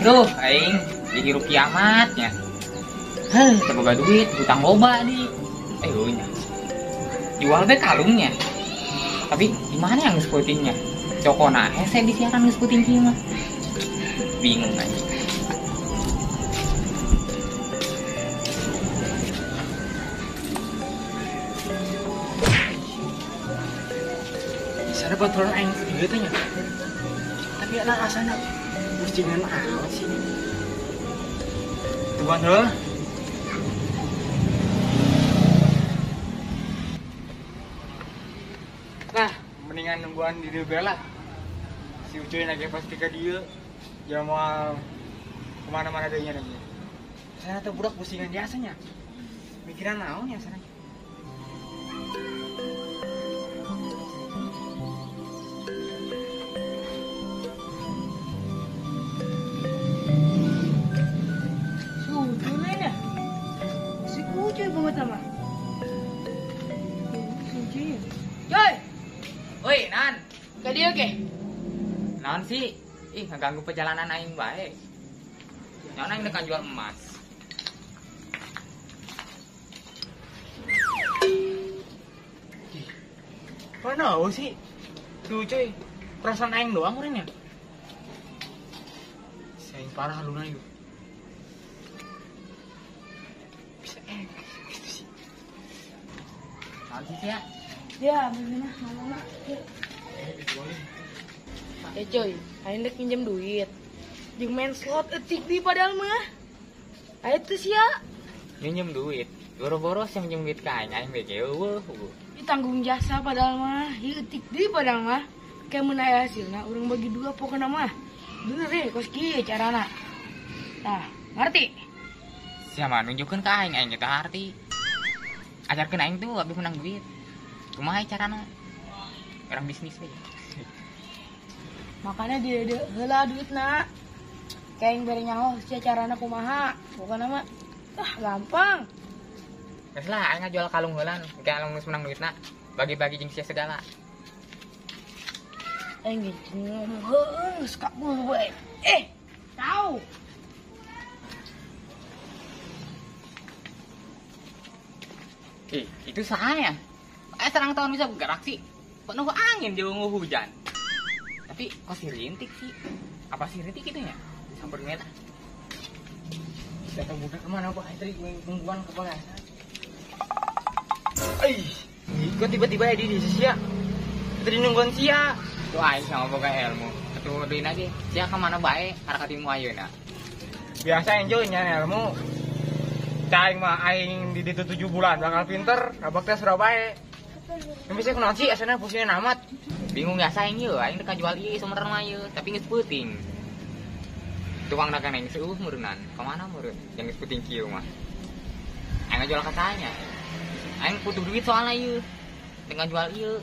Tuh, aing dihirup kiamatnya. Coba duit, hutang loba di. Nya. Jual deh kalungnya. Tapi gimana yang ngesputingnya? Cokona, saya disiaran ngesputing kieu mah. Bingung aja. Sana patron aing gitu nya. Tapi anak asana postingan amat sih. Tuan heuh. Nah, mendingan nungguan di dieu lah. Si Ucuy lagi pasti ke dieu. Ya mau kemana-mana deui nya. Sana teh budak postingan biasanya. Mikiran naon ya sana. Cuy banget nama. Cuy. Woi, Nan. Ka dieu ge. Naon sih? Ih, ngeganggu perjalanan aing bae. Nyaon aing nekan jual emas. Mana sih? Tuh cuy, perasaan aing doang urang ya. Aing parah lu na yuk. Sih ya? Ya, bagaimana? Mama. Coy, aing dek pinjam duit. Jeung main slot etik di padahal mah. Ayo tuh sia. Minjem duit. Boro-boro sih minjem duit ka aing bege eueuh. Ditanggung jasa padahal mah. Ieu etik di padahal mah. Kayak mun aya hasilna urang bagi dua pokona mah. Bener deh, kos kieu carana. Nah, ngerti? Siapa nunjukeun ka aing kita arti. Ajarkeun aing tuh abis menang duit. Kumaha carana? Orang bisnis deh. Makanya dia heula duitna. Kayak yang bere nyaho sia carana kumaha. Pokona mah gampang. Geus lah aing ngajual kalung heulan, engke anu geus menang duitna. Bagi-bagi jeung sia segala. Aing ngomong heueuh geus kabul we. Tahu. Itu saya. Serang tahun bisa bergerak sih. Penuh angin jauh hujan. Tapi kok si rintik sih? Apa si rintik itu ya? Sampai meta. Kita budak kemana Pak? Tadi nungguan ke balasan. Kok tiba-tiba ya di sia? Tadi nungguan sia. Tuh aing sama boga ilmu. Atuh deui lagi. Sia ka mana bae? Arek katimu ayeuna. Biasa enjoy nya ilmu. Aing mah aing di ditu 7 bulan bakal pinter, abak teh Surabaya. Yang bisa kenal sih asana pusingin amat. Bingung ya saing ieu, aing teh kajual ieu sebenarnya mah ieu, tapi geus peuting. Tukang dagang aing seueuh meureunnan. Ka mana meureun? Yang geus peuting kieu mah. Aing ngajual ka tanya. Aing butuh duit soalnya ieu. Teu ngajual ieu.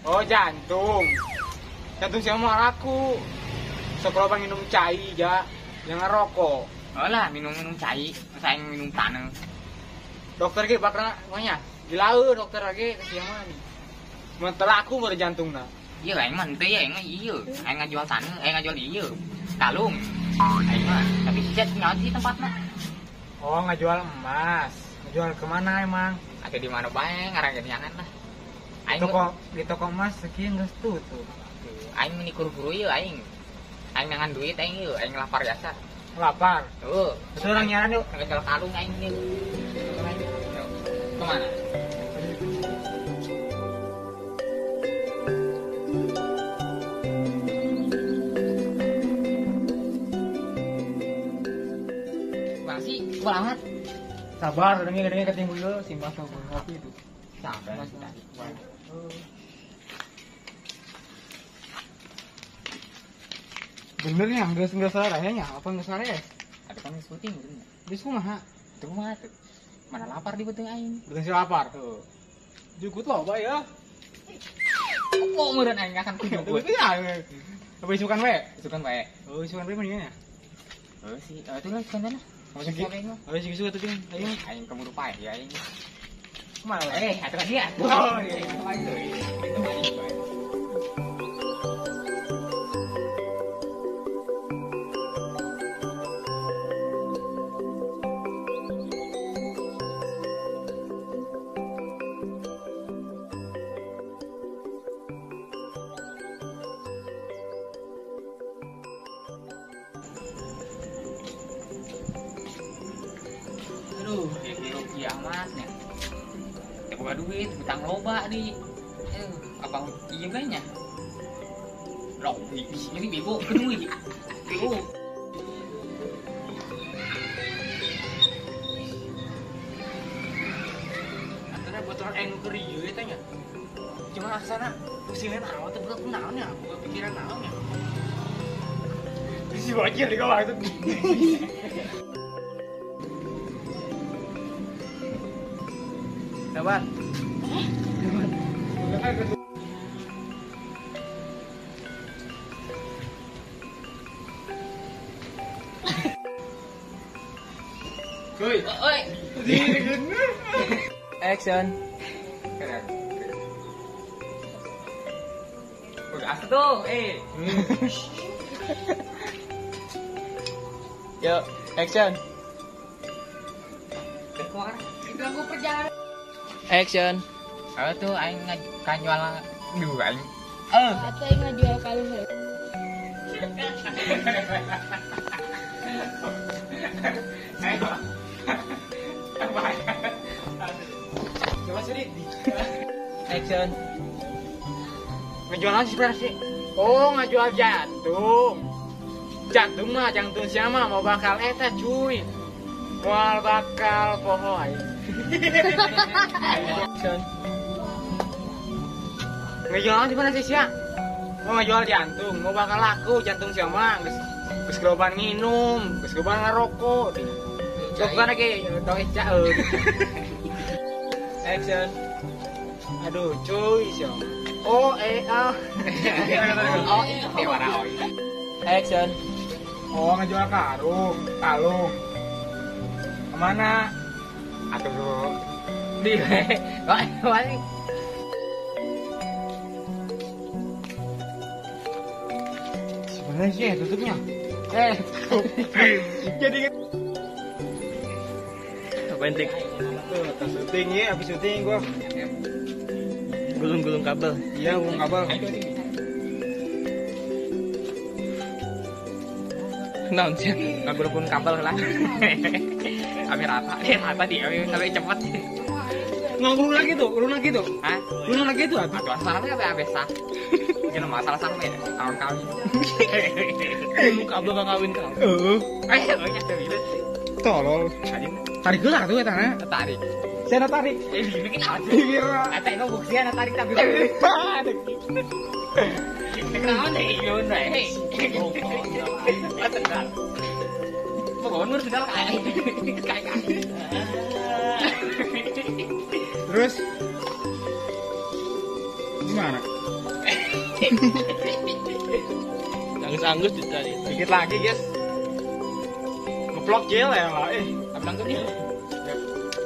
Oh, jantung. Jantung siapa mah laku. Sok loba minum cai ja, jangan rokok. Alah, minum-minum cai, saing minum taneuh. Dokter ge bakal namanya dilaeu dokter lagi kesian mah nih. Sementara aku baru jantungna. Iya, aing mah teu ya, aing mah ieu. Aing ngajual taneuh, aing ngajual ieu. Kalung. Aing mah, tapi sih nyawa di tempatna. Oh, ngajual emas. Ngajual kemana emang? Ada di mana bae ngarang jangan lah. Di toko emas sekian geus tutup. Aing meni kuru-kuru ieu aing. Aing nangan duit aing ieu, aing lapar jasa. Lapar. Tuh, Betul orang nyaran yuk. ngajual kalung aing ieu. Kemana? Masih banget. Sabar, dengi ketimbul dulu simbah kopi itu. Sabar tadi. Bener ya, enggak salah rasanya. Apa enggak salah ya? Ada kan syuting bener. Di kumaha? Itu mah tuh. Mana lapar di beuteung aing. Betul si lapar. Tuh. Jukut loba ya. Kok meureun aing akan kujugut. Itu ya. Apa isukan we? Isukan bae. Oh, isukan we mendingan ya. Oh sih, itu lah isukan mana? Mau sih aing mah. Oh, sih suka tuh ting. Ayo. Aing keburu pae ya aing. Kemana? Atuh dia. Oh, iya. Itu bae. amatnya. Ya boga duit, utang loba di. Abang iya banyak. Loh, di sini bego kedui. Bego. Antara botol enu keriu itu nya. Cuma aksana pusingin awal tuh bukan naonnya, bukan pikiran naonnya. Si bocil di kawah itu. Sabar. Oi, oi. Action. Keren. Asal tuh, Yuk, action. Itu aku perjalanan. Action. Kalau tuh aing kanjual dulu aing. Atau yang ngejual kalung ya. Coba sedikit. Action. Ngejual apa sih? Oh, ngejual jantung. Jantung mah jantung siapa mau bakal eta cuy. Mau bakal pohoy. Action. Ngejual apa sih ya? Mau ngejual jantung, mau bakal laku jantung siapa? Geus geloban minum, geus geloban ngerokok. Sok kana ge tong caeun. Action. Aduh, cuy, siapa? Oh, ah. Oh, ini warna oi. Action. Oh, ngejual kalung. Kemana? Atuh bro. Di. Wali. Sebenarnya sih tutupnya. Jadi penting. Tuh, tas syuting ya, habis syuting gua gulung-gulung kabel. Iya, gulung kabel. Naon sih? Ngagulung kabel lah. Kami rata di kami cepet. Ngulung lagi tuh. Hah? Gulung lagi tuh. Aduh, masalah apa biasa. Jangan masalah sampai tahun kali. Gulung kabel gak kawin kau. Ayo, nyata gitu. Tolol. Tarik gelar tuh etana. Tarik. Saya tarik. Bikin apa? Iya. Eta itu buktian tarik tapi. Kenapa deh iyon deh? Mau segala kayak. Terus gimana? Anggus dicari. Dikit lagi, guys. Ngeplok gel ya, Pak. Abang tuh dia.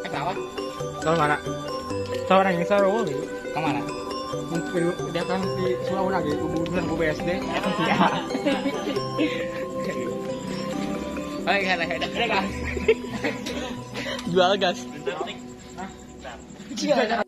Sawah. Sawah mana? Sawah yang Sarawak gitu. Kemana? Dia kan di Sulawesi lagi, kuburan ku BSD. Iya. Oh iya, ada gas. Jual gas. Iya.